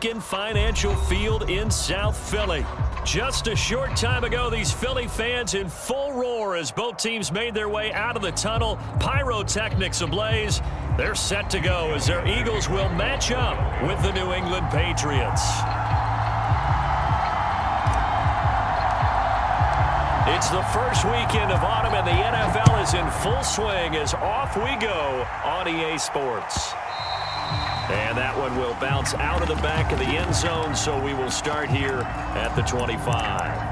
Lincoln Financial Field in South Philly. Just a short time ago, these Philly fans in full roar as both teams made their way out of the tunnel. Pyrotechnics ablaze. They're set to go as their Eagles will match up with the New England Patriots. It's the first weekend of autumn, and the NFL is in full swing as off we go on EA Sports. And that one will bounce out of the back of the end zone, so we will start here at the 25.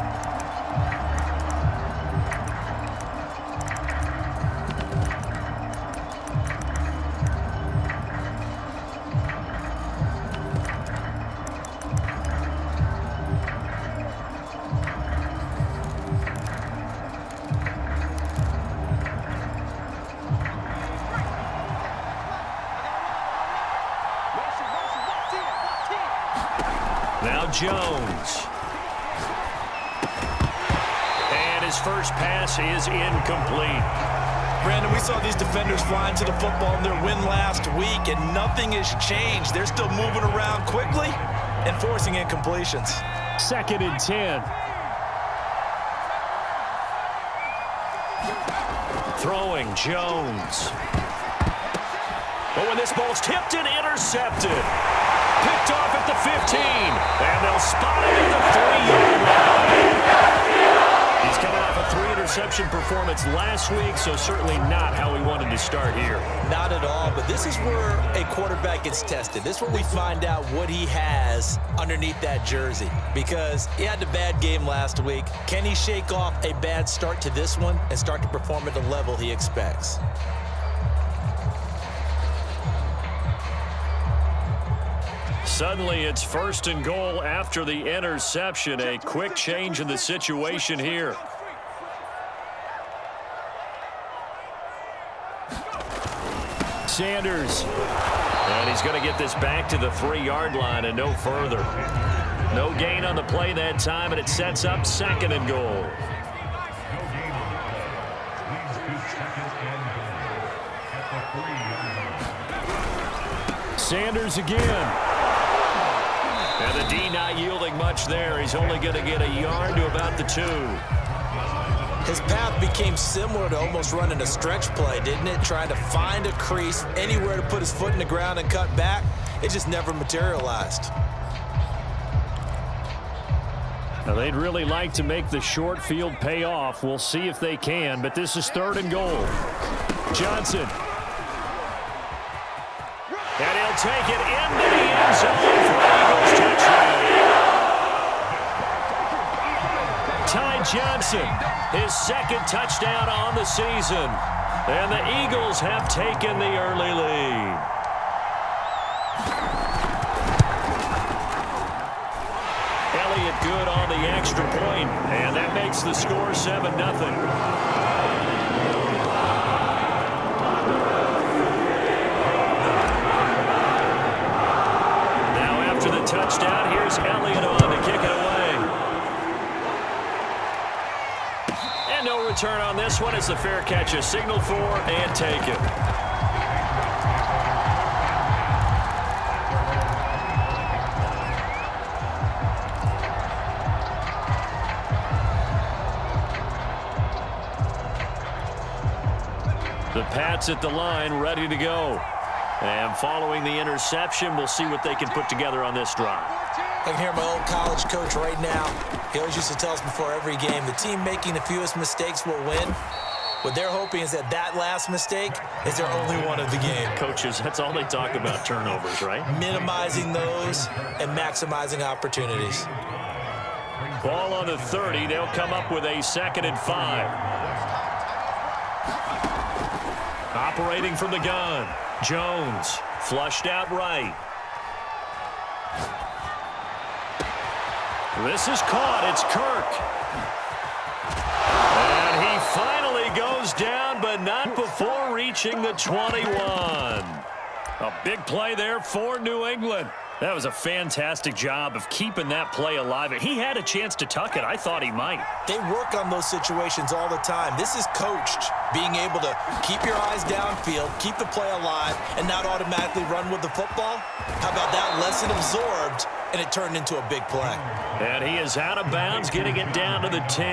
Jones. And his first pass is incomplete. Brandon, we saw these defenders flying to the football in their win last week, and nothing has changed. They're still moving around quickly and forcing incompletions. 2nd and 10. Throwing Jones. But when this ball's tipped and intercepted. Picked off at the 15, and they'll spot him at the 3-yard line. He's coming off a 3-interception performance last week, so certainly not how we wanted to start here. Not at all, but this is where a quarterback gets tested. This is where we find out what he has underneath that jersey, because he had a bad game last week. Can he shake off a bad start to this one and start to perform at the level he expects? Suddenly, it's 1st and goal after the interception. A quick change in the situation here. Sanders. And he's going to get this back to the 3-yard line and no further. No gain on the play that time, and it sets up 2nd and goal. Sanders again. And the D not yielding much there. He's only going to get a yard to about the 2. His path became similar to almost running a stretch play, didn't it? Trying to find a crease, anywhere to put his foot in the ground and cut back. It just never materialized. Now, they'd really like to make the short field pay off. We'll see if they can, but this is 3rd and goal. Johnson. And he'll take it into the end zone for an Eagles touchdown. Ty Johnson, his 2nd touchdown on the season. And the Eagles have taken the early lead. Elliott good on the extra point, and that makes the score 7-0. Touchdown. Here's Elliott on to kick it away. And no return on this one. It's the fair catch is signaled for and taken. The Pats at the line, ready to go. And following the interception, we'll see what they can put together on this drive. I can hear my old college coach right now. He always used to tell us before every game, the team making the fewest mistakes will win. What they're hoping is that that last mistake is their only one of the game. Coaches, that's all they talk about, turnovers, right? Minimizing those and maximizing opportunities. Ball on the 30. They'll come up with a 2nd and 5. Operating from the gun. Jones, flushed out right. This is caught. It's Kirk. And he finally goes down, but not before reaching the 21. A big play there for New England. That was a fantastic job of keeping that play alive. He had a chance to tuck it. I thought he might. They work on those situations all the time. This is coached, being able to keep your eyes downfield, keep the play alive, and not automatically run with the football. How about that lesson absorbed and it turned into a big play. And he is out of bounds, getting it down to the 10.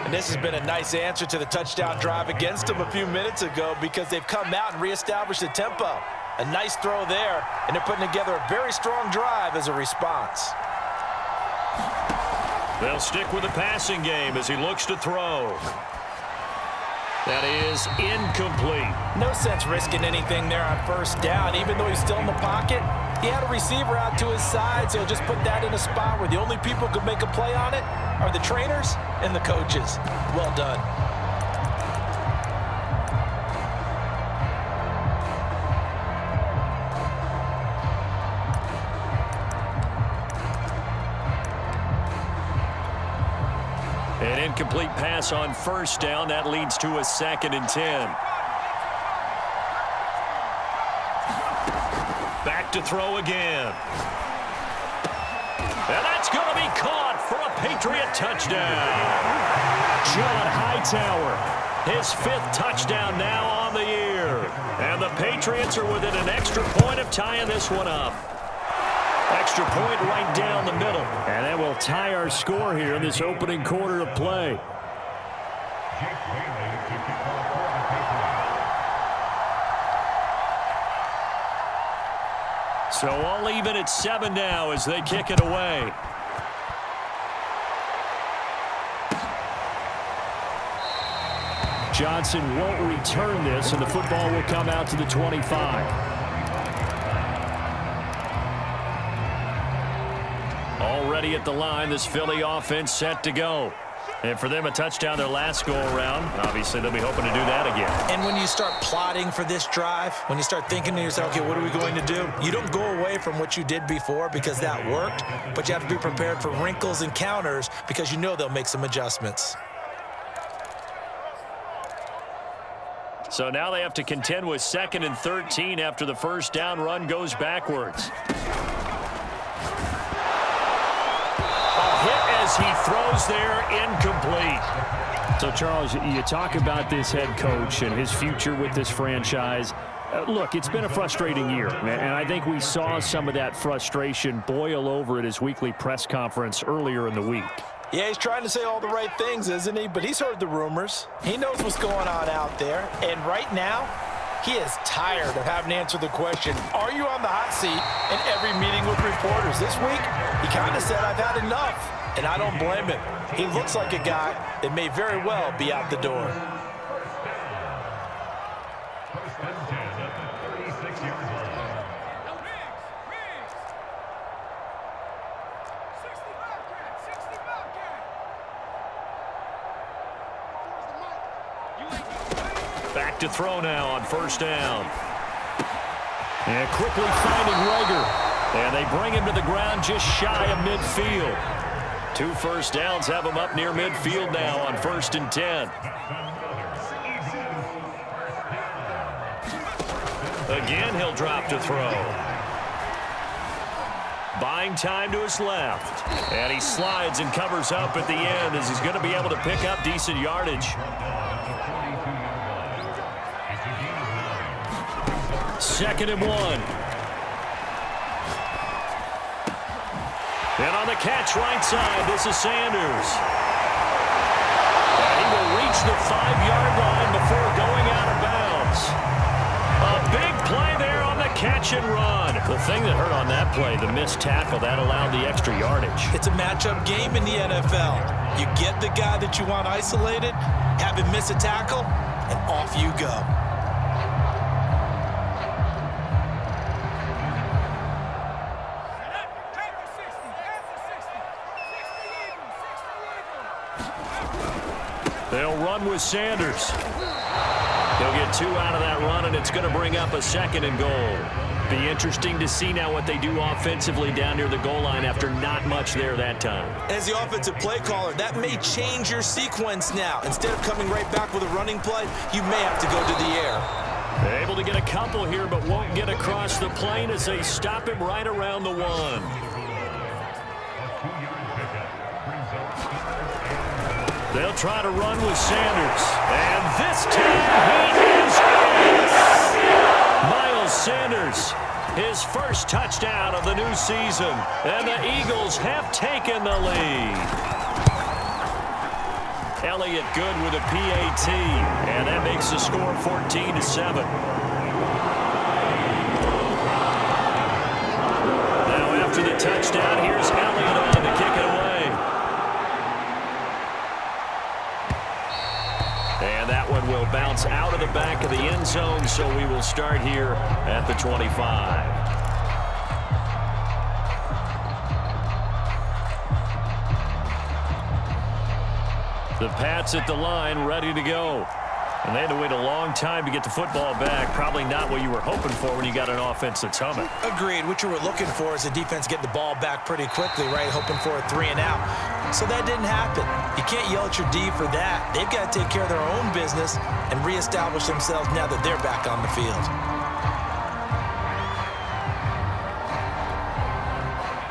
And this has been a nice answer to the touchdown drive against them a few minutes ago because they've come out and reestablished the tempo. A nice throw there, and they're putting together a very strong drive as a response. They'll stick with the passing game as he looks to throw. That is incomplete. No sense risking anything there on first down. Even though he's still in the pocket, he had a receiver out to his side, so he'll just put that in a spot where the only people who could make a play on it are the trainers and the coaches. Well done. An incomplete pass on first down. That leads to a 2nd and 10. Back to throw again. And that's going to be caught for a Patriot touchdown. John Hightower, his 5th touchdown now on the year. And the Patriots are within an extra point of tying this one up. Extra point right down the middle. And that will tie our score here in this opening quarter of play. So all even at 7 now as they kick it away. Johnson won't return this, and the football will come out to the 25. Already at the line, this Philly offense set to go. And for them, a touchdown their last go-around. Obviously, they'll be hoping to do that again. And when you start plotting for this drive, when you start thinking to yourself, okay, what are we going to do? You don't go away from what you did before because that worked, but you have to be prepared for wrinkles and counters because you know they'll make some adjustments. So now they have to contend with 2nd and 13 after the first down run goes backwards. Hit as he throws there, incomplete. So, Charles, you talk about this head coach and his future with this franchise. Look, it's been a frustrating year, and I think we saw some of that frustration boil over at his weekly press conference earlier in the week. Yeah, he's trying to say all the right things, isn't he? But he's heard the rumors. He knows what's going on out there. And right now, he is tired of having to answer the question, are you on the hot seat in every meeting with reporters? This week, he kind of said, I've had enough. And I don't blame him. He looks like a guy that may very well be out the door. Back to throw now on first down. And quickly finding Rager. And they bring him to the ground just shy of midfield. 2 first downs have him up near midfield now on 1st and 10. Again, he'll drop to throw. Buying time to his left. And he slides and covers up at the end as he's going to be able to pick up decent yardage. 2nd and 1. And on the catch right side, this is Sanders. And he will reach the 5-yard line before going out of bounds. A big play there on the catch and run. The thing that hurt on that play, the missed tackle, that allowed the extra yardage. It's a matchup game in the NFL. You get the guy that you want isolated, have him miss a tackle, and off you go. They'll run with Sanders. He'll get 2 out of that run, and it's going to bring up a 2nd and goal. Be interesting to see now what they do offensively down near the goal line after not much there that time. As the offensive play caller, that may change your sequence now. Instead of coming right back with a running play, you may have to go to the air. They're able to get a couple here, but won't get across the plane as they stop him right around the 1. They'll try to run with Sanders. And this time he is in. Miles Sanders, his first touchdown of the new season. And the Eagles have taken the lead. Elliott good with a PAT, and that makes the score 14-7. Now after the touchdown, here's Elliott on to kick it away. And that one will bounce out of the back of the end zone, so we will start here at the 25. The Pats at the line, ready to go. And they had to wait a long time to get the football back. Probably not what you were hoping for when you got an offense that's humming. Agreed. What you were looking for is the defense get the ball back pretty quickly, right? Hoping for a 3 and out. So that didn't happen. You can't yell at your D for that. They've got to take care of their own business and reestablish themselves now that they're back on the field.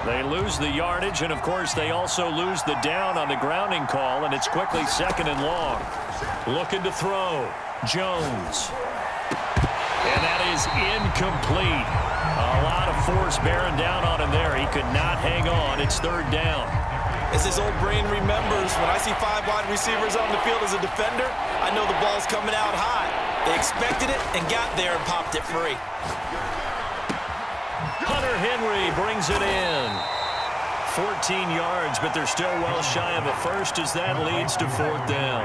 They lose the yardage, and of course they also lose the down on the grounding call, and it's quickly 2nd and long. Looking to throw. Jones. And that is incomplete. A lot of force bearing down on him there. He could not hang on. It's 3rd down. As his old brain remembers, when I see 5 wide receivers on the field as a defender, I know the ball's coming out high. They expected it and got there and popped it free. Hunter Henry brings it in. 14 yards, but they're still well shy of a first as that leads to 4th down.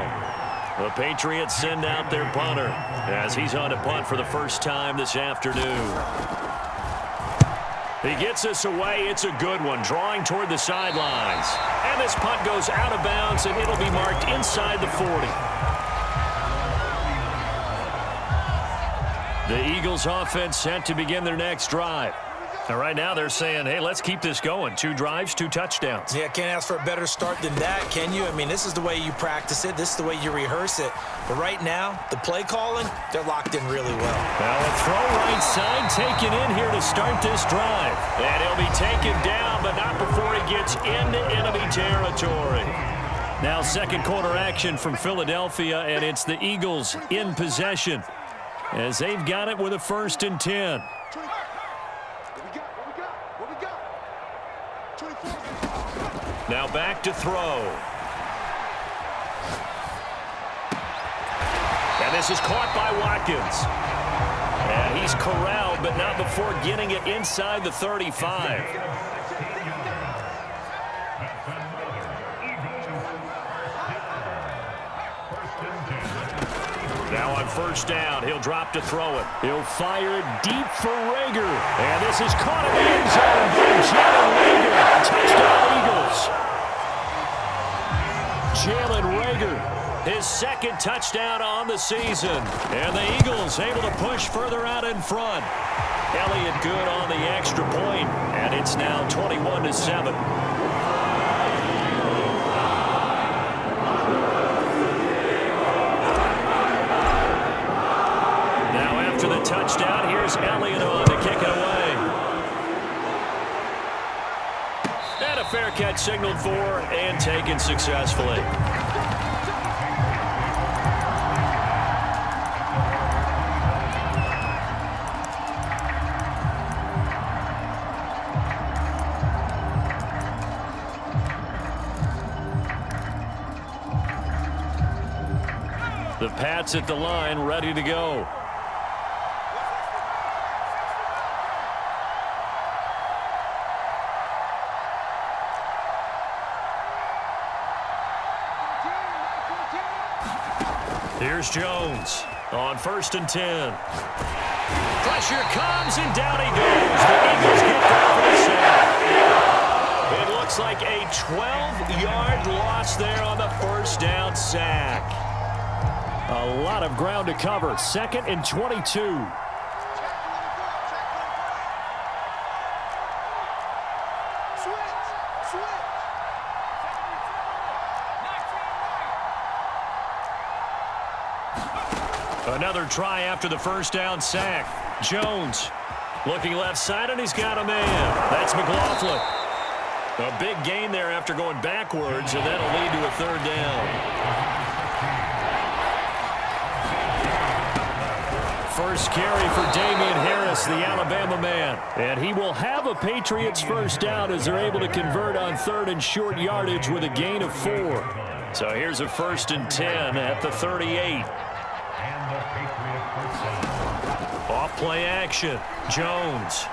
The Patriots send out their punter as he's on to punt for the first time this afternoon. He gets us away. It's a good one, drawing toward the sidelines. And this punt goes out of bounds, and it'll be marked inside the 40. The Eagles offense set to begin their next drive. And right now they're saying, hey, let's keep this going. 2 drives, 2 touchdowns. Yeah, can't ask for a better start than that, can you? I mean, this is the way you practice it. This is the way you rehearse it. But right now, the play calling, they're locked in really well. Now a throw right side taken in here to start this drive. And he'll be taken down, but not before he gets into enemy territory. Now 2nd quarter action from Philadelphia, and it's the Eagles in possession as they've got it with a 1st and 10. Now back to throw. And this is caught by Watkins. And he's corralled, but not before getting it inside the 35. Now on 1st down, he'll drop to throw it. He'll fire it deep for Rager. And this is caught in the end zone by Jalen Rager. Touchdown, Eagles. Jalen Rager, his 2nd touchdown on the season. And the Eagles able to push further out in front. Elliott good on the extra point, and it's now 21-7. The touchdown. Here's Elliott on to kick it away. And a fair catch signaled for and taken successfully. The Pats at the line, ready to go. Here's Jones on 1st and 10. Pressure comes, and down he goes. The Eagles get there for the sack. It looks like a 12-yard loss there on the 1st down sack. A lot of ground to cover. 2nd and 22. Another try after the 1st down sack. Jones looking left side, and he's got a man. That's McLaughlin. A big gain there after going backwards, and that'll lead to a 3rd down. first carry for Damian Harris, the Alabama man. And he will have a Patriots first down as they're able to convert on 3rd and short yardage with a gain of 4. So here's a 1st and 10 at the 38. Off play action. Jones.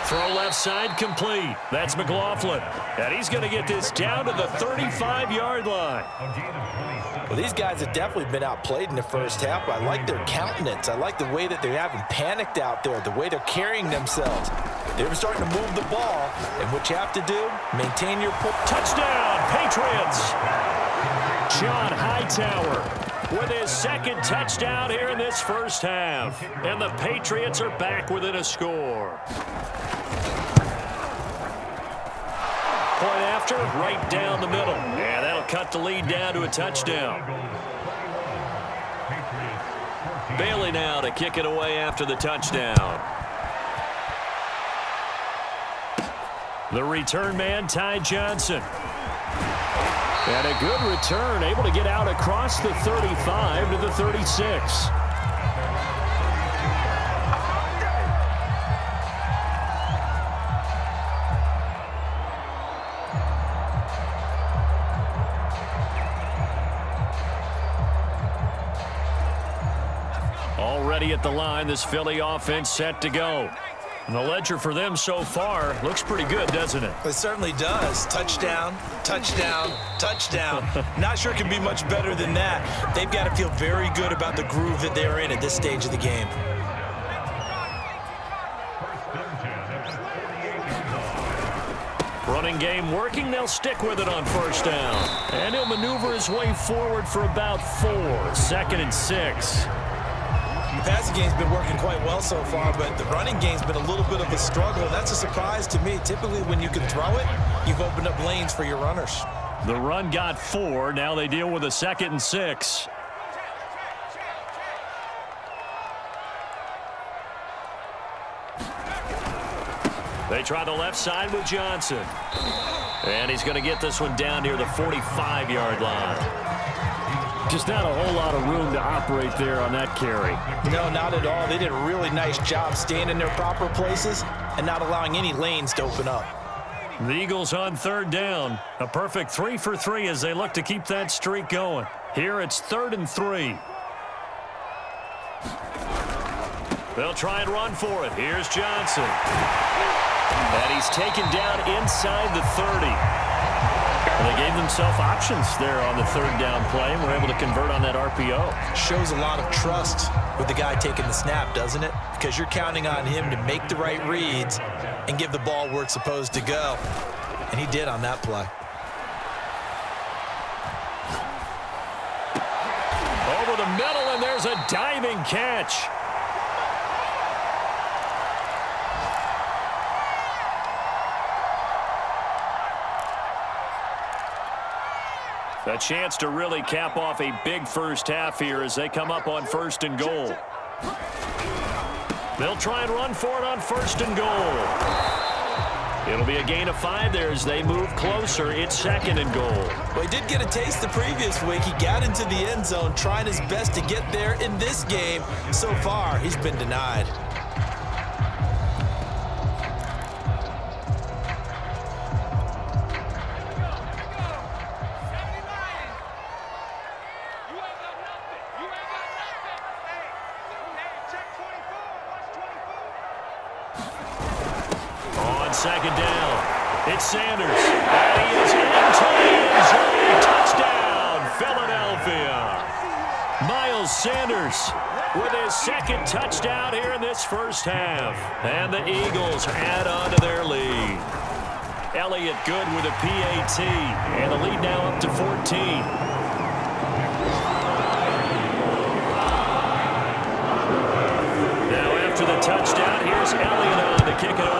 Throw left side complete. That's McLaughlin. And he's going to get this down to the 35-yard line. Well, these guys have definitely been outplayed in the first half. I like their countenance. I like the way that they haven't panicked out there, the way they're carrying themselves. They're starting to move the ball, and what you have to do, maintain your touchdown, Patriots. John Hightower with his 2nd touchdown here in this first half. And the Patriots are back within a score. Point after, right down the middle. And that'll cut the lead down to a touchdown. Bailey now to kick it away after the touchdown. The return man, Ty Johnson. And a good return, able to get out across the 35 to the 36. Already at the line, this Philly offense set to go. And the ledger for them so far looks pretty good, doesn't it? It certainly does. Touchdown, touchdown, touchdown. Not sure it can be much better than that. They've got to feel very good about the groove that they're in at this stage of the game. Running game working. They'll stick with it on 1st down. And he'll maneuver his way forward for about 4. 2nd and 6. The passing game's been working quite well so far, but the running game's been a little bit of a struggle. That's a surprise to me. Typically, when you can throw it, you've opened up lanes for your runners. The run got 4. Now they deal with a 2nd and 6. They try the left side with Johnson. And he's going to get this one down near the 45-yard line. Just not a whole lot of room to operate there on that carry. No, not at all. They did a really nice job staying in their proper places and not allowing any lanes to open up. The Eagles on 3rd down. A perfect 3 for 3 as they look to keep that streak going. Here it's 3rd and 3. They'll try and run for it. Here's Johnson. And he's taken down inside the 30. Well, they gave themselves options there on the 3rd down play and were able to convert on that RPO. Shows a lot of trust with the guy taking the snap, doesn't it? Because you're counting on him to make the right reads and give the ball where it's supposed to go. And he did on that play. Over the middle, and there's a diving catch. A chance to really cap off a big first half here as they come up on 1st and goal. They'll try and run for it on 1st and goal. It'll be a gain of 5 there as they move closer. It's 2nd and goal. Well, he did get a taste the previous week. He got into the end zone trying his best to get there in this game. So far, he's been denied. On 2nd down, it's Sanders. And he is into the end zone. Touchdown, Philadelphia. Miles Sanders with his 2nd touchdown here in this first half. And the Eagles add on to their lead. Elliott good with a PAT. And the lead now up to 14. Now after the touchdown, here's Elliott on to kick it away.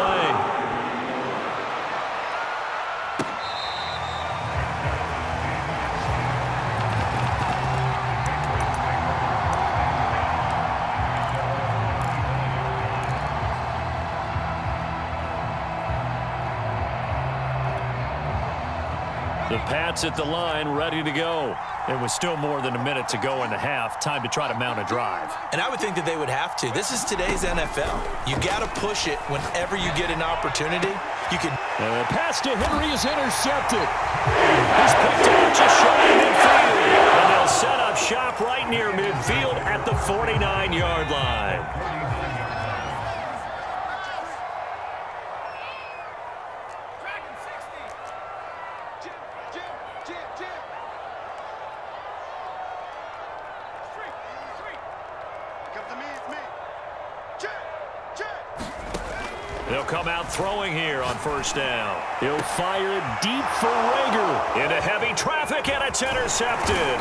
The Pats at the line, ready to go. There was still more than a minute to go in the half. Time to try to mount a drive. And I would think that they would have to. This is today's NFL. You got to push it whenever you get an opportunity. You can. The pass to Henry is intercepted. He's picked up just shy of midfield. And they'll set up shop right near midfield at the 49-yard line. They'll come out throwing here on first down. He'll fire it deep for Rager. Into heavy traffic, and it's intercepted.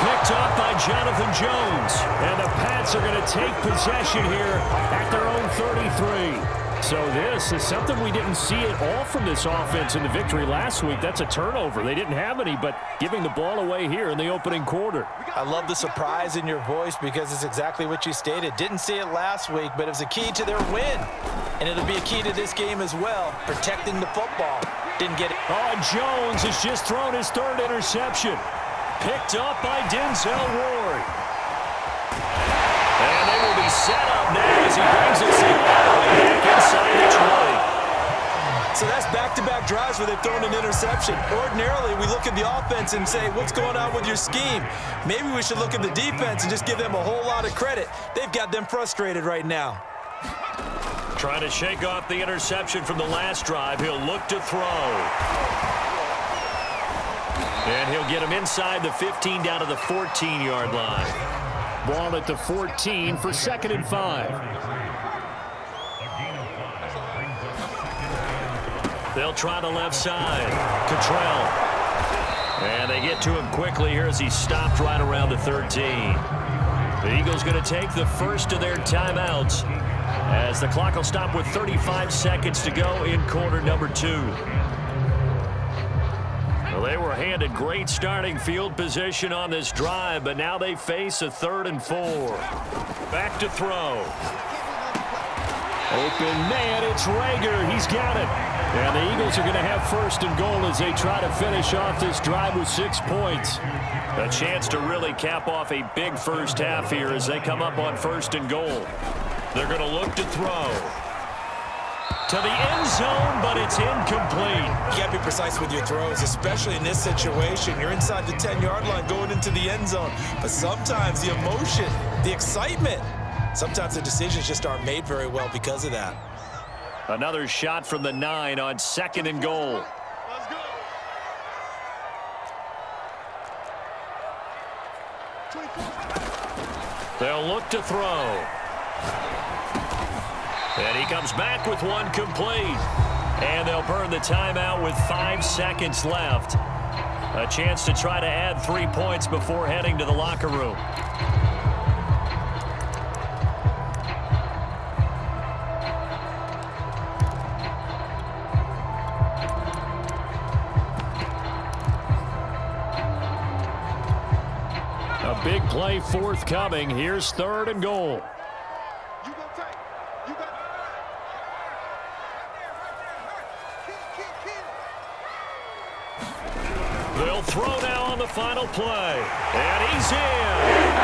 Picked off by Jonathan Jones. And the Pats are going to take possession here at their own 33. So this is something we didn't see at all from this offense in the victory last week. That's a turnover. They didn't have any, but giving the ball away here in the opening quarter. I love the surprise in your voice because it's exactly what you stated. Didn't see it last week, but it was a key to their win. And it'll be a key to this game as well, protecting the football. Didn't get it. Oh, Jones has just thrown his third interception. Picked up by Denzel Ward. And they will be set up now as he brings us in back inside the 20. So that's back-to-back drives where they've thrown an interception. Ordinarily, we look at the offense and say, what's going on with your scheme? Maybe we should look at the defense and just give them a whole lot of credit. They've got them frustrated right now. Trying to shake off the interception from the last drive. He'll look to throw. And he'll get him inside the 15 down to the 14-yard line. Ball at the 14 for 2nd and 5. They'll try the left side. Cottrell. And they get to him quickly here as he stopped right around the 13. The Eagles going to take the first of their timeouts as the clock will stop with 35 seconds to go in quarter number 2. Well, they were handed great starting field position on this drive, but now they face a 3rd and 4. Back to throw. Open man, it's Rager. He's got it. And the Eagles are going to have 1st and goal as they try to finish off this drive with 6 points. A chance to really cap off a big first half here as they come up on 1st and goal. They're going to look to throw. To the end zone, but it's incomplete. You got to be precise with your throws, especially in this situation. You're inside the 10-yard line going into the end zone. But sometimes the emotion, the excitement, sometimes the decisions just aren't made very well because of that. Another shot from the 9 on 2nd and goal. Let's go. They'll look to throw. And he comes back with one complete. And they'll burn the timeout with 5 seconds left. A chance to try to add 3 points before heading to the locker room. A big play forthcoming. Here's 3rd and goal. They'll throw now on the final play. And he's in.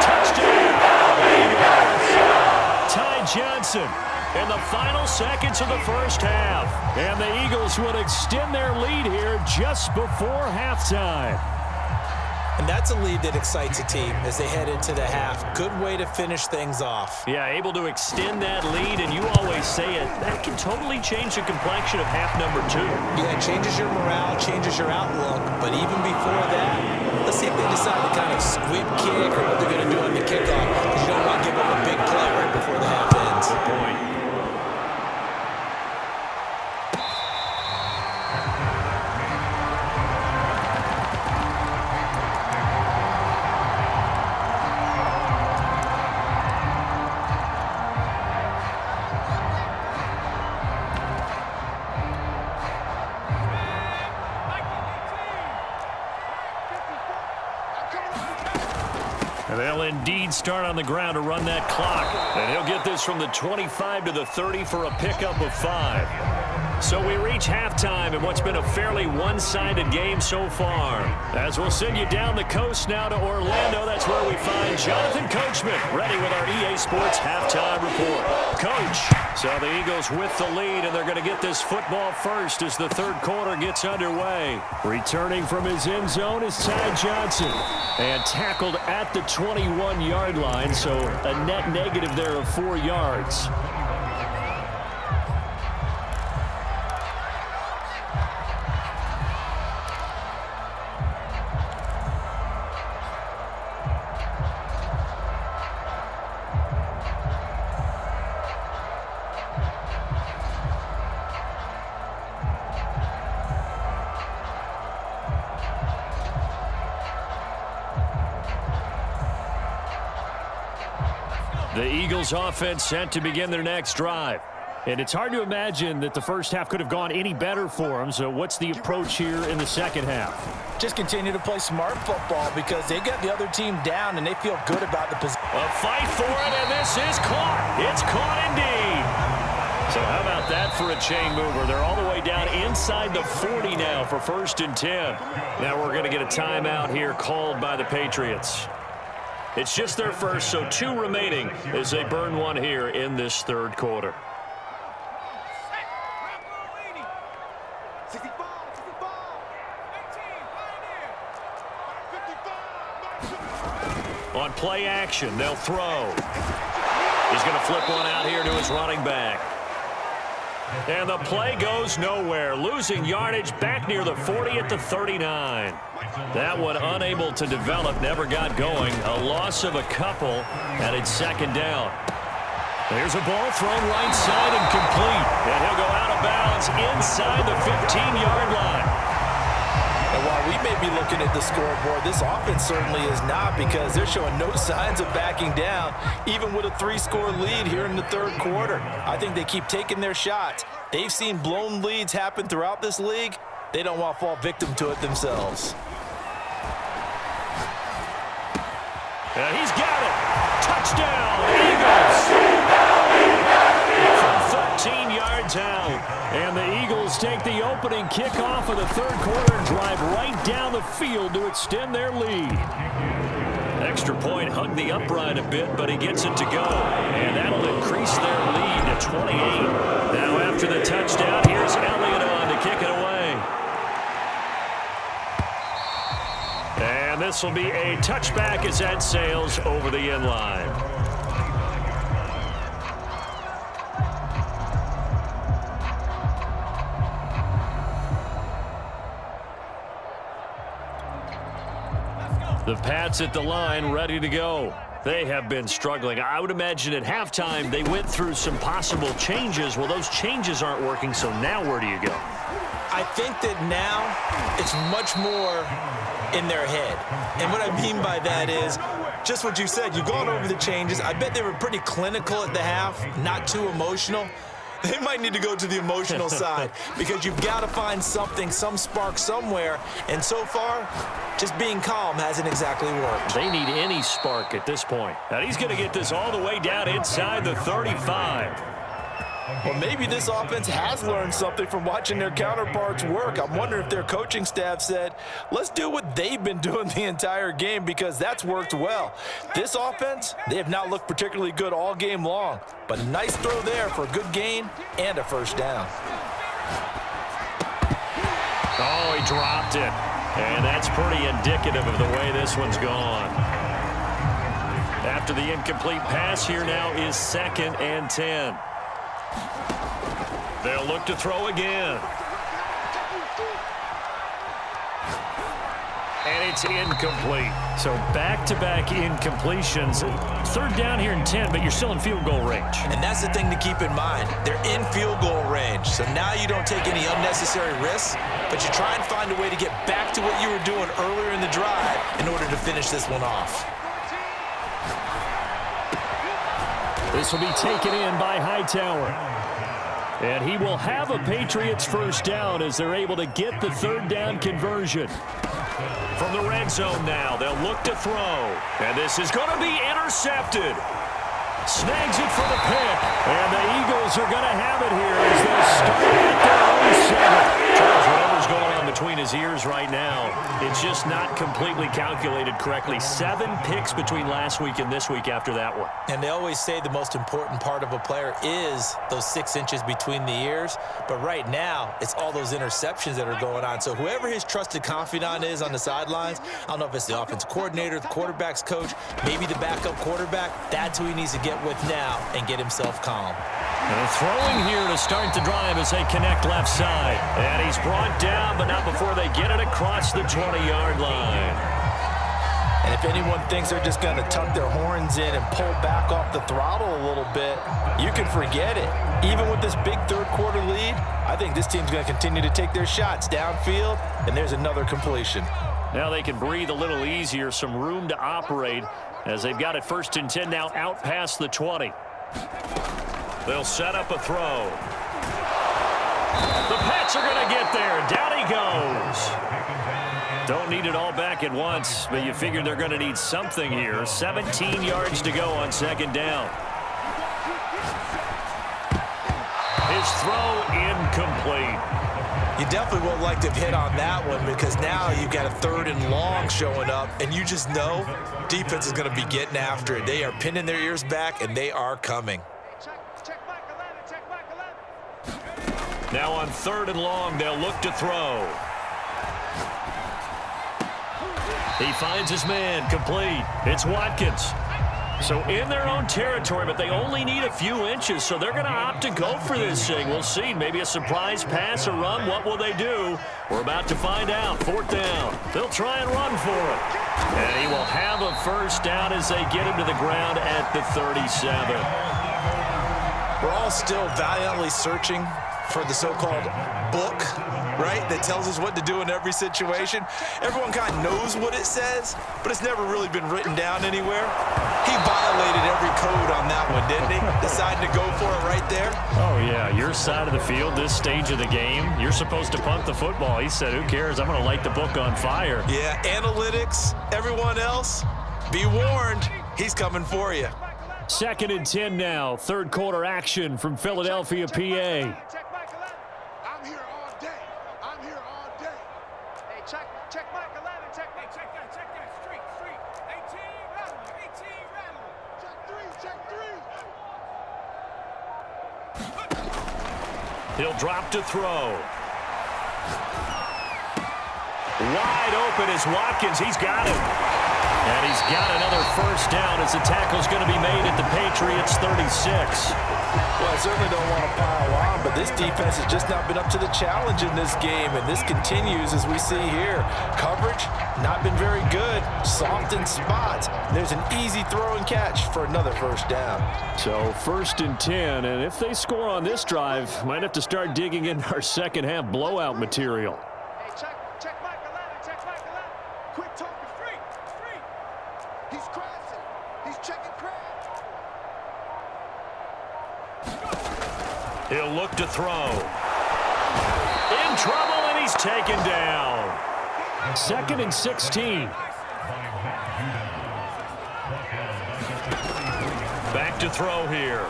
Touchdown. Eagles. Ty Johnson in the final seconds of the first half. And the Eagles will extend their lead here just before halftime. And that's a lead that excites a team as they head into the half. Good way to finish things off. Yeah, able to extend that lead, and you always say it, that can totally change the complexion of half number 2. Yeah, it changes your morale, changes your outlook. But even before that, let's see if they decide to kind of squib kick or what they're going to do on the kickoff. Because you don't want to give up a big play right before the half ends. Good point. And they'll indeed start on the ground to run that clock. And he'll get this from the 25 to the 30 for a pickup of 5. So we reach halftime in what's been a fairly one-sided game so far. As we'll send you down the coast now to Orlando, that's where we find Jonathan Coachman, ready with our EA Sports halftime report. Coach, so the Eagles with the lead, and they're going to get this football first as the third quarter gets underway. Returning from his end zone is Ty Johnson, and tackled at the 21-yard line, so a net negative there of 4 yards. The Eagles offense set to begin their next drive. And it's hard to imagine that the first half could have gone any better for them. So what's the approach here in the second half? Just continue to play smart football because they got the other team down and they feel good about the position. A fight for it, and this is caught. It's caught indeed. So how about that for a chain mover? They're all the way down inside the 40 now for 1st and 10. Now we're going to get a timeout here called by the Patriots. It's just their first, so 2 remaining as they burn one here in this third quarter. On play action, they'll throw. He's going to flip one out here to his running back. And the play goes nowhere, losing yardage back near the 40 at the 39. That one unable to develop, never got going. A loss of a couple, and it's second down. There's a ball thrown right side and complete. And he'll go out of bounds inside the 15-yard line. And while we may be looking at the scoreboard, this offense certainly is not because they're showing no signs of backing down, even with a 3-score lead here in the third quarter. I think they keep taking their shots. They've seen blown leads happen throughout this league. They don't want to fall victim to it themselves. And he's got it. Touchdown, Eagles. From 13 yards out. And the Eagles take the opening kickoff of the third quarter and drive right down the field to extend their lead. Extra point hugged the upright a bit, but he gets it to go. And that'll increase their lead to 28. Now after the touchdown, here's Elliott on to kick it away. And this will be a touchback as that sails over the end line. The Pats at the line ready to go. They have been struggling. I would imagine at halftime they went through some possible changes. Well, those changes aren't working, so now where do you go? I think that now it's much more in their head. And what I mean by that is just what you said. You've gone over the changes. I bet they were pretty clinical at the half, not too emotional. They might need to go to the emotional side because you've got to find something, some spark somewhere. And so far, just being calm hasn't exactly worked. They need any spark at this point. And he's going to get this all the way down inside the 35. Well, maybe this offense has learned something from watching their counterparts work. I'm wondering if their coaching staff said, let's do what they've been doing the entire game because that's worked well. This offense, they have not looked particularly good all game long, but a nice throw there for a good gain and a first down. Oh, he dropped it. And that's pretty indicative of the way this one's gone. After the incomplete pass, here now is 2nd and 10. They'll look to throw again. And it's incomplete. So back-to-back incompletions. 3rd down here and 10, but you're still in field goal range. And that's the thing to keep in mind. They're in field goal range. So now you don't take any unnecessary risks, but you try and find a way to get back to what you were doing earlier in the drive in order to finish this one off. This will be taken in by Hightower. And he will have a Patriots first down as they're able to get the 3rd down conversion. From the red zone now, they'll look to throw. And this is going to be intercepted. Snags it for the pick. And the Eagles are going to have it here as they start at the years right now. It's just not completely calculated correctly. 7 picks between last week and this week after that one. And they always say the most important part of a player is those 6 inches between the ears. But right now, it's all those interceptions that are going on. So whoever his trusted confidant is on the sidelines, I don't know if it's the offensive coordinator, the quarterback's coach, maybe the backup quarterback, that's who he needs to get with now and get himself calm. And throwing here to start the drive as they connect left side. And he's brought down, but not before they get it across the 20-yard line. And if anyone thinks they're just going to tuck their horns in and pull back off the throttle a little bit, you can forget it. Even with this big third-quarter lead, I think this team's going to continue to take their shots downfield, and there's another completion. Now they can breathe a little easier, some room to operate as they've got it 1st and 10 now out past the 20. They'll set up a throw. The Pats are going to get there. Down he goes. Don't need it all back at once, but you figure they're going to need something here. 17 yards to go on 2nd down. His throw incomplete. You definitely won't like to have hit on that one because now you've got a 3rd and long showing up, and you just know defense is going to be getting after it. They are pinning their ears back, and they are coming. Now on 3rd and long, they'll look to throw. He finds his man, complete. It's Watkins. So in their own territory, but they only need a few inches, so they're going to opt to go for this thing. We'll see. Maybe a surprise pass or run. What will they do? We're about to find out. 4th down. They'll try and run for it. And he will have a 1st down as they get him to the ground at the 37. We're all still valiantly searching for the so-called book, right, that tells us what to do in every situation. Everyone kind of knows what it says, but it's never really been written down anywhere. He violated every code on that one, didn't he? Deciding to go for it right there. Oh, yeah, your side of the field, this stage of the game, you're supposed to punt the football. He said, who cares? I'm going to light the book on fire. Yeah, analytics, everyone else, be warned, he's coming for you. 2nd and 10 now, 3rd quarter action from Philadelphia, PA. He'll drop to throw. Wide open is Watkins. He's got him. And he's got another 1st down as the tackle's going to be made at the Patriots' 36. Well, I certainly don't want to pile on, but this defense has just not been up to the challenge in this game, and this continues as we see here. Coverage, not been very good. Soft in spots. There's an easy throw and catch for another 1st down. So 1st and 10, and if they score on this drive, might have to start digging in our second half blowout material. Hey, check Mike 11, check Mike 11. Quick talk to Free. He's crashing. He's checking crash. He'll look to throw. In trouble, and he's taken down. 2nd and 16. Back to throw here.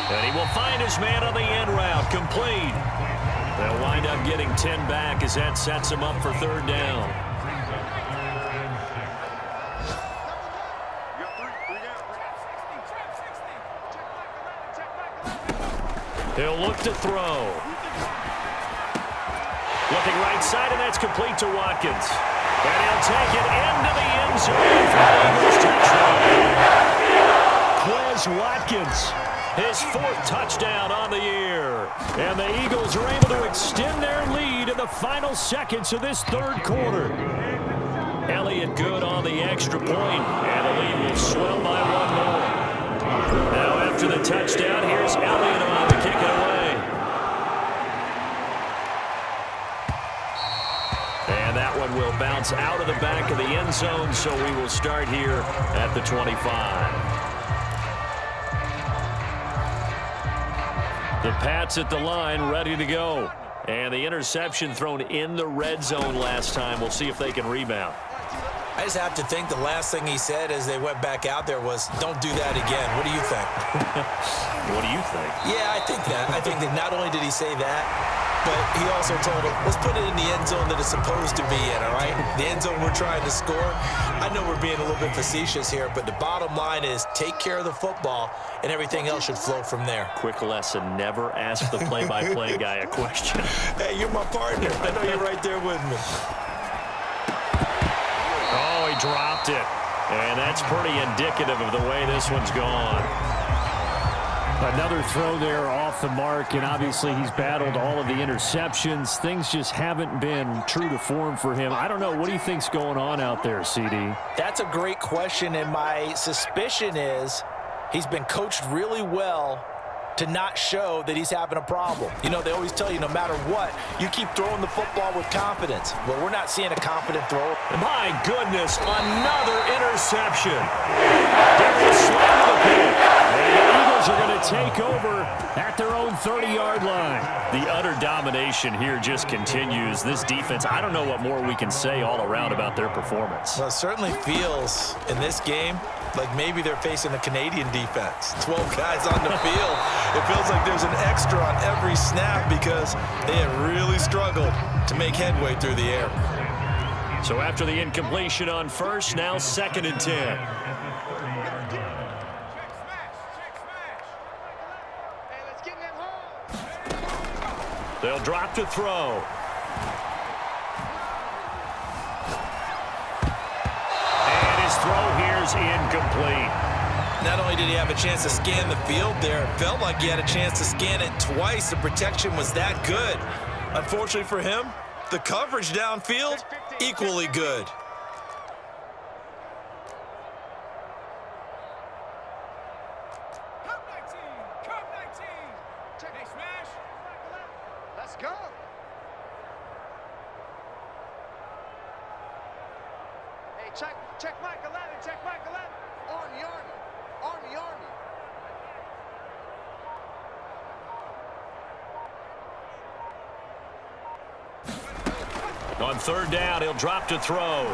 And he will find his man on the end route, complete. They'll wind up getting 10 back as that sets him up for 3rd down. He'll look to throw. Looking right side, and that's complete to Watkins. And he'll take it into the end zone for the Eagles touchdown. Quez Watkins, his 4th touchdown on the year. And the Eagles are able to extend their lead in the final seconds of this 3rd quarter. Elliott good on the extra point, and the lead will swell by 1 more. Now after the touchdown, here's Elliott on to kick it away. And that one will bounce out of the back of the end zone, so we will start here at the 25. The Pats at the line, ready to go. And the interception thrown in the red zone last time. We'll see if they can rebound. I just have to think the last thing he said as they went back out there was, don't do that again. What do you think? What do you think? Yeah, I think that. I think that not only did he say that, but he also told him, let's put it in the end zone that it's supposed to be in, all right? The end zone we're trying to score. I know we're being a little bit facetious here, but the bottom line is take care of the football, and everything else should flow from there. Quick lesson, never ask the play-by-play guy a question. Hey, you're my partner. I know you're right there with me. Oh, he dropped it. And that's pretty indicative of the way this one's gone. Another throw there off the mark, and obviously he's battled all of the interceptions. Things just haven't been true to form for him. I don't know. What do you think's going on out there, CD? That's a great question, and my suspicion is he's been coached really well to not show that he's having a problem. You know, they always tell you no matter what, you keep throwing the football with confidence. Well, we're not seeing a confident thrower. My goodness, another interception. Darius slammed the pin. And the Eagles are going to take over at their own 30-yard line. The utter domination here just continues. This defense, I don't know what more we can say all around about their performance. Well, it certainly feels in this game like maybe they're facing a Canadian defense. 12 guys on the field. It feels like there's an extra on every snap because they have really struggled to make headway through the air. So after the incompletion on first, now 2nd and 10. They'll drop to throw. And his throw here's incomplete. Not only did he have a chance to scan the field there, it felt like he had a chance to scan it twice. The protection was that good. Unfortunately for him, the coverage downfield, equally good. Let's go. Hey, check Mike 11, check Mike 11. Army, Army, Army, Army. On 3rd down, he'll drop to throw.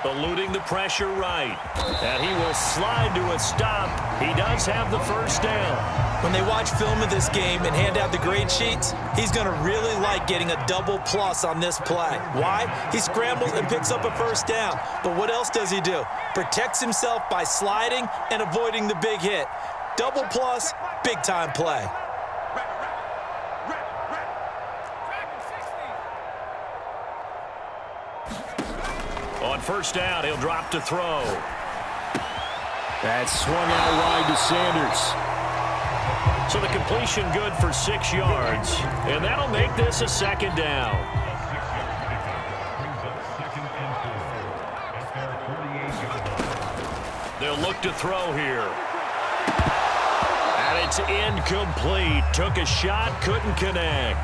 Eluding the pressure right. And he will slide to a stop. He does have the 1st down. When they watch film of this game and hand out the grade sheets, he's going to really like getting a double plus on this play. Why? He scrambles and picks up a 1st down. But what else does he do? Protects himself by sliding and avoiding the big hit. Double plus, big-time play. On 1st down, he'll drop to throw. That swung out wide to Sanders. So the completion good for 6 yards. And that'll make this a 2nd down. They'll look to throw here. And it's incomplete. Took a shot, couldn't connect.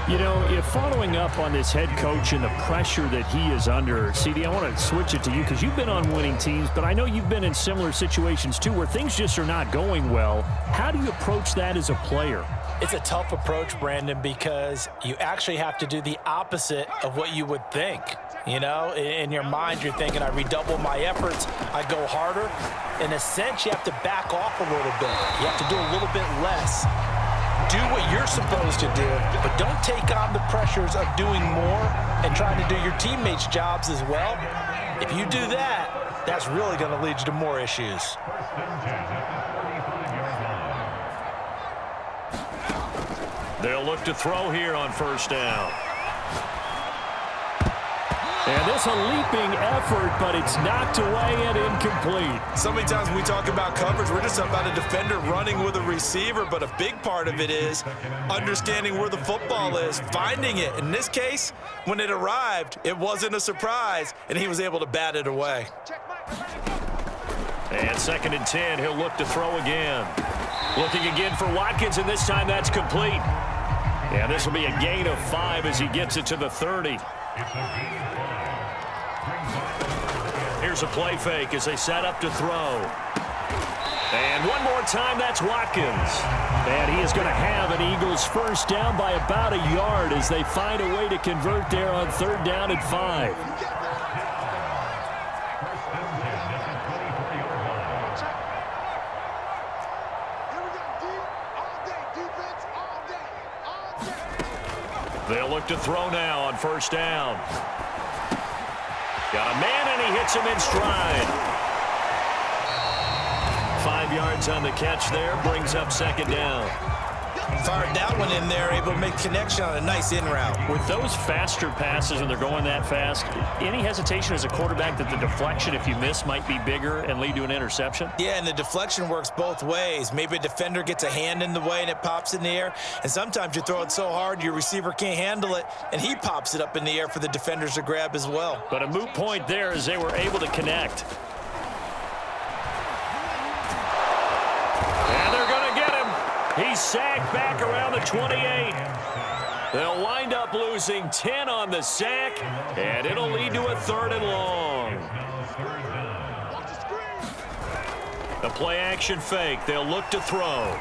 You know, if following up on this head coach and the pressure that he is under, CD, I want to switch it to you because you've been on winning teams, but I know you've been in similar situations too where things just are not going well. How do you approach that as a player? It's a tough approach, Brandon, because you actually have to do the opposite of what you would think. You know, in your mind, you're thinking, I redouble my efforts, I go harder. In a sense, you have to back off a little bit. You have to do a little bit less. Do what you're supposed to do, but don't take on the pressures of doing more and trying to do your teammates' jobs as well. If you do that, that's really going to lead you to more issues. They'll look to throw here on 1st down. And this a leaping effort, but it's knocked away and incomplete. So many times when we talk about coverage, we're just about a defender running with a receiver, but a big part of it is understanding where the football is, finding it. In this case, when it arrived, it wasn't a surprise, and he was able to bat it away. And 2nd and 10, he'll look to throw again. Looking again for Watkins, and this time that's complete. Yeah, this will be a gain of 5 as he gets it to the 30. Here's a play fake as they set up to throw. And one more time, that's Watkins. And he is going to have an Eagles 1st down by about a yard as they find a way to convert there on 3rd down and 5. Here we go, D. All day, defense, all day, all day. They'll look to throw now on first down. Got a man, and he hits him in stride. 5 yards on the catch there, brings up second down. Fired that one in there, able to make connection on a nice in route. With those faster passes and they're going that fast, any hesitation as a quarterback that the deflection, if you miss, might be bigger and lead to an interception? Yeah, and the deflection works both ways. Maybe a defender gets a hand in the way and it pops in the air, and sometimes you throw it so hard your receiver can't handle it, and he pops it up in the air for the defenders to grab as well. But a moot point there as they were able to connect. And they're going to get him. He's sacked back around the 28. They'll wind up losing 10 on the sack, and it'll lead to a 3rd and long. The play-action fake. They'll look to throw.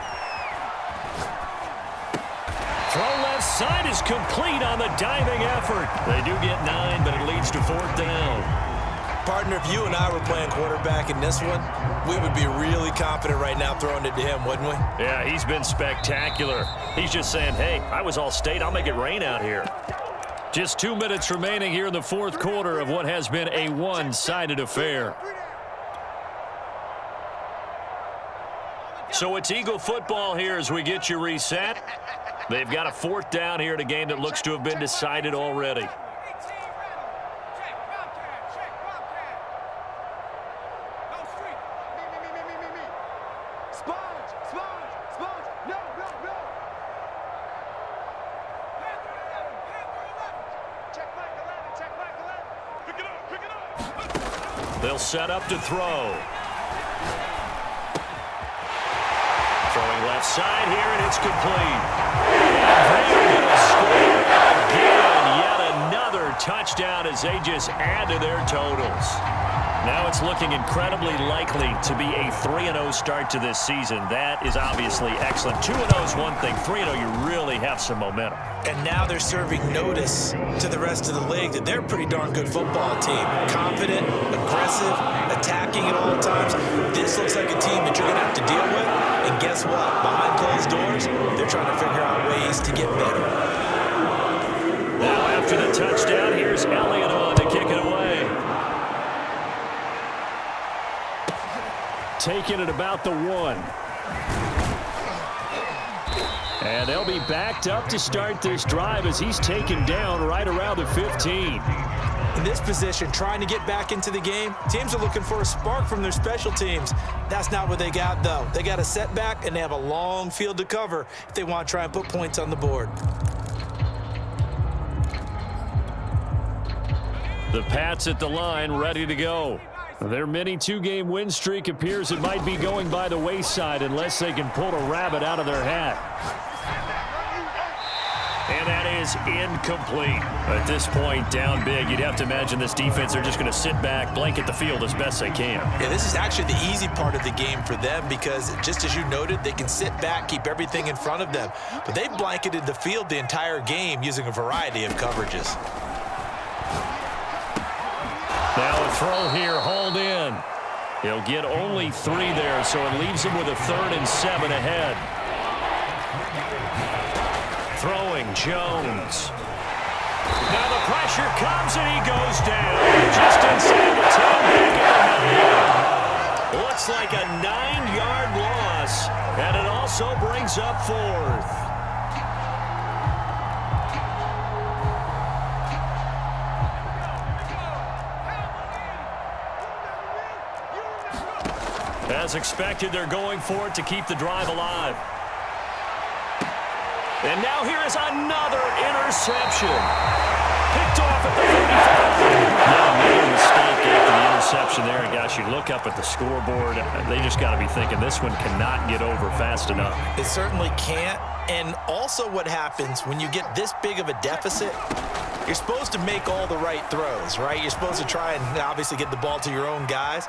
Throw left side is complete on the diving effort. They do get 9, but it leads to 4th down. Partner, if you and I were playing quarterback in this one, we would be really confident right now throwing it to him, wouldn't we? Yeah, he's been spectacular. He's just saying, hey, I was all state. I'll make it rain out here. Just 2 minutes remaining here in the 4th quarter of what has been a one-sided affair. So it's Eagle football here as we get you reset. They've got a 4th down here in a game that looks to have been decided already. They'll set up to throw. Throwing left side here, and it's complete. And they're going to score again. Yet another touchdown as they just add to their totals. Now it's looking incredibly likely to be a 3-0 start to this season. That is obviously excellent. 2-0 is one thing. 3-0, you really have some momentum. And now they're serving notice to the rest of the league that they're a pretty darn good football team. Confident, aggressive, attacking at all times. This looks like a team that you're going to have to deal with. And guess what? Behind closed doors, they're trying to figure out ways to get better. Now after the touchdown, here's Elliott on to kick it away. Taking it about the 1. And they'll be backed up to start this drive as he's taken down right around the 15. In this position, trying to get back into the game, teams are looking for a spark from their special teams. That's not what they got, though. They got a setback, and they have a long field to cover if they want to try and put points on the board. The Pats at the line, ready to go. Their mini 2-game win streak appears it might be going by the wayside unless they can pull a rabbit out of their hat. And that is incomplete. At this point, down big, you'd have to imagine this defense, they're just going to sit back, blanket the field as best they can. Yeah, this is actually the easy part of the game for them because, just as you noted, they can sit back, keep everything in front of them. But they've blanketed the field the entire game using a variety of coverages. Now a throw here, hauled in. He'll get only 3 there, so it leaves him with a 3rd and 7 ahead. Throwing Jones. Now the pressure comes and he goes down. Just inside the 10, back at the 9. Looks like a 9-yard loss, and it also brings up 4th. As expected, they're going for it to keep the drive alive. And now here is another interception. Picked off at the 45. Yeah, made a mistake after the interception there. And gosh, you look up at the scoreboard, they just got to be thinking this one cannot get over fast enough. It certainly can't. And also what happens when you get this big of a deficit, you're supposed to make all the right throws, right? You're supposed to try and obviously get the ball to your own guys.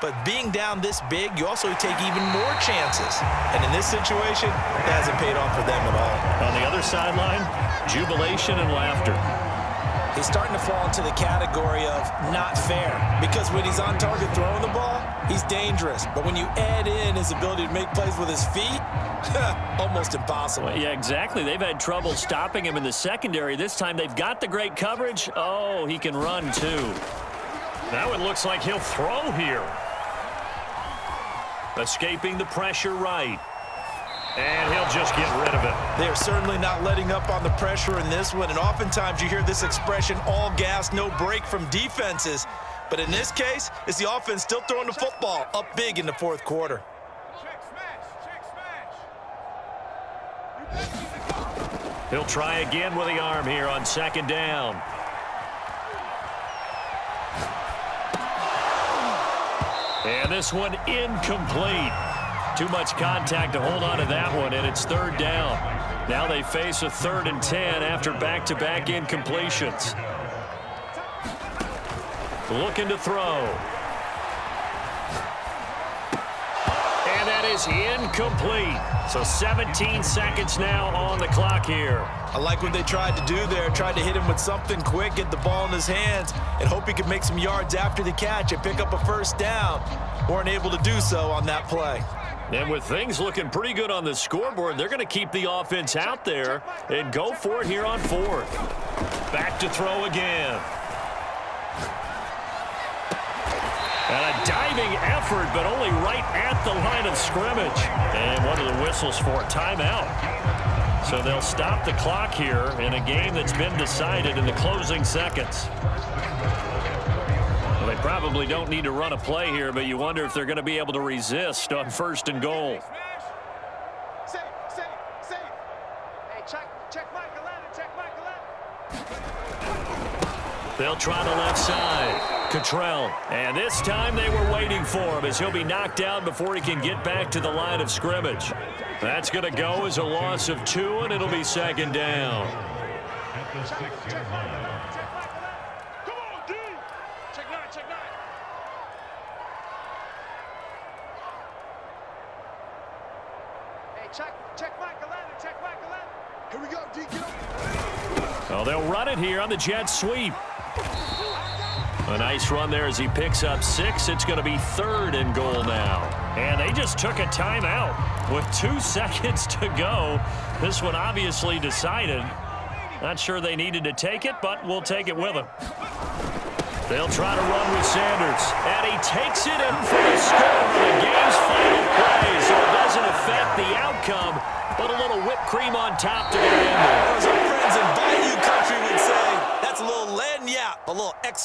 But being down this big, you also take even more chances. And in this situation, it hasn't paid off for them at all. On the other sideline, jubilation and laughter. He's starting to fall into the category of not fair, because when he's on target throwing the ball, he's dangerous. But when you add in his ability to make plays with his feet, almost impossible. Well, yeah, exactly. They've had trouble stopping him in the secondary. This time they've got the great coverage. Oh, he can run too. Now it looks like he'll throw here. Escaping the pressure right. And he'll just get rid of it. They're certainly not letting up on the pressure in this one, and oftentimes you hear this expression, all gas, no break from defenses. But in this case, it's the offense still throwing the football up big in the fourth quarter. Check smash. He'll try again with the arm here on second down. And this one incomplete. Too much contact to hold on to that one, and it's third down. Now they face a 3rd and 10 after back-to-back incompletions. Looking to throw. And that is incomplete. So 17 seconds now on the clock here. I like what they tried to do there, tried to hit him with something quick, get the ball in his hands, and hope he could make some yards after the catch and pick up a first down. Weren't able to do so on that play. And with things looking pretty good on the scoreboard, they're going to keep the offense out there and go for it here on 4th. Back to throw again. And a diving effort, but only right at the line of scrimmage. And one of the whistles for a timeout. So they'll stop the clock here in a game that's been decided in the closing seconds. Well, they probably don't need to run a play here, but you wonder if they're going to be able to resist on 1st and goal. Safe. Hey, check Michael Allen, check Michael Allen. They'll try the left side. Cottrell. And this time they were waiting for him as he'll be knocked down before he can get back to the line of scrimmage. That's going to go as a loss of 2, and it'll be 2nd down. Check Michael Allen. Come on, D. Check 9. Hey, check Michael Allen, check Michael Allen. Here we go, D. Get up. Well, they'll run it here on the jet sweep. A nice run there as he picks up 6. It's going to be 3rd and goal now. And they just took a timeout with 2 seconds to go. This one obviously decided. Not sure they needed to take it, but we'll take it with them. They'll try to run with Sanders. And he takes it in for the score for the game's final play. So it doesn't affect the outcome, but a little whipped cream on top to the end. As our friends in Bayou Country would say, that's a little lagniappe, a little extra.